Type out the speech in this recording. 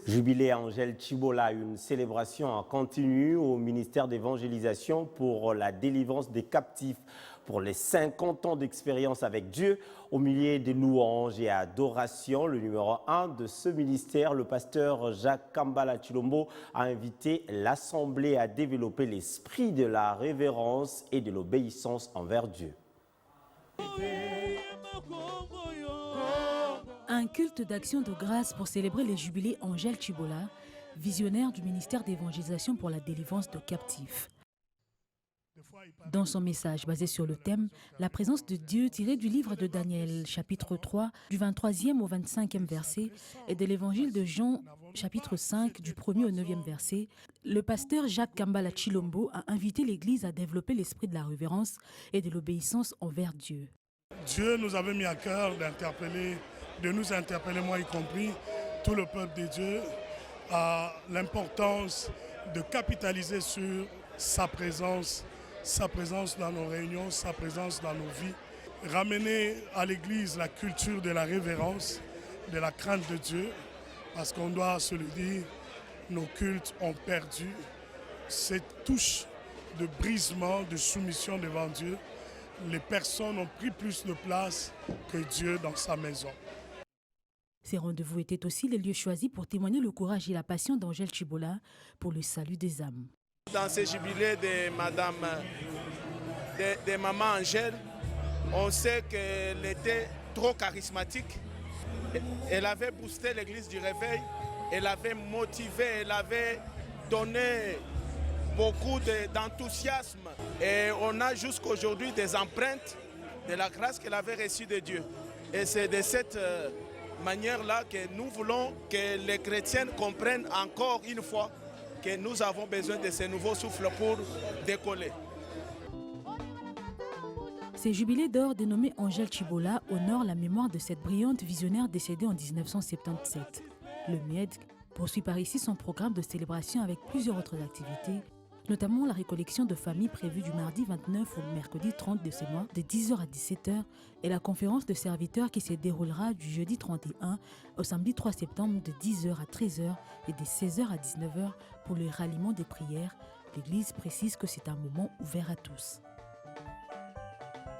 Jubilé Angèle Chibola, une célébration en continu au ministère d'évangélisation pour la délivrance des captifs. Pour les 50 ans d'expérience avec Dieu, au milieu des louanges et adorations, le numéro 1 de ce ministère, le pasteur Jacques Kambala Chilombo, a invité l'Assemblée à développer l'esprit de la révérence et de l'obéissance envers Dieu. Un culte d'action de grâce pour célébrer les jubilés Angèle Chibola, visionnaire du ministère d'évangélisation pour la délivrance de captifs. Dans son message basé sur le thème « La présence de Dieu » tiré du livre de Daniel, chapitre 3, du 23e au 25e verset, et de l'évangile de Jean, chapitre 5, du 1er au 9e verset, le pasteur Jacques Kambala Chilombo a invité l'Église à développer l'esprit de la révérence et de l'obéissance envers Dieu. Dieu nous avait mis à cœur de nous interpeller, moi y compris, tout le peuple de Dieu, à l'importance de capitaliser sur sa présence dans nos réunions, sa présence dans nos vies. Ramener à l'Église la culture de la révérence, de la crainte de Dieu, parce qu'on doit se le dire, nos cultes ont perdu cette touche de brisement, de soumission devant Dieu. Les personnes ont pris plus de place que Dieu dans sa maison. Ces rendez-vous étaient aussi les lieux choisis pour témoigner le courage et la passion d'Angèle Chibola pour le salut des âmes. Dans ce jubilé de Maman Angèle, on sait qu'elle était trop charismatique. Elle avait boosté l'église du réveil, elle avait motivé, elle avait donné beaucoup d'enthousiasme. Et on a jusqu'à aujourd'hui des empreintes de la grâce qu'elle avait reçue de Dieu. Et c'est de cette manière-là que nous voulons que les chrétiens comprennent encore une fois que nous avons besoin de ce nouveau souffle pour décoller. Ces jubilés d'or dénommés Angèle Chibola honorent la mémoire de cette brillante visionnaire décédée en 1977. Le MED poursuit par ici son programme de célébration avec plusieurs autres activités, notamment la récollection de familles prévue du mardi 29 au mercredi 30 de ce mois de 10h à 17h et la conférence de serviteurs qui se déroulera du jeudi 31 au samedi 3 septembre de 10h à 13h et de 16h à 19h pour le ralliement des prières. L'Église précise que c'est un moment ouvert à tous.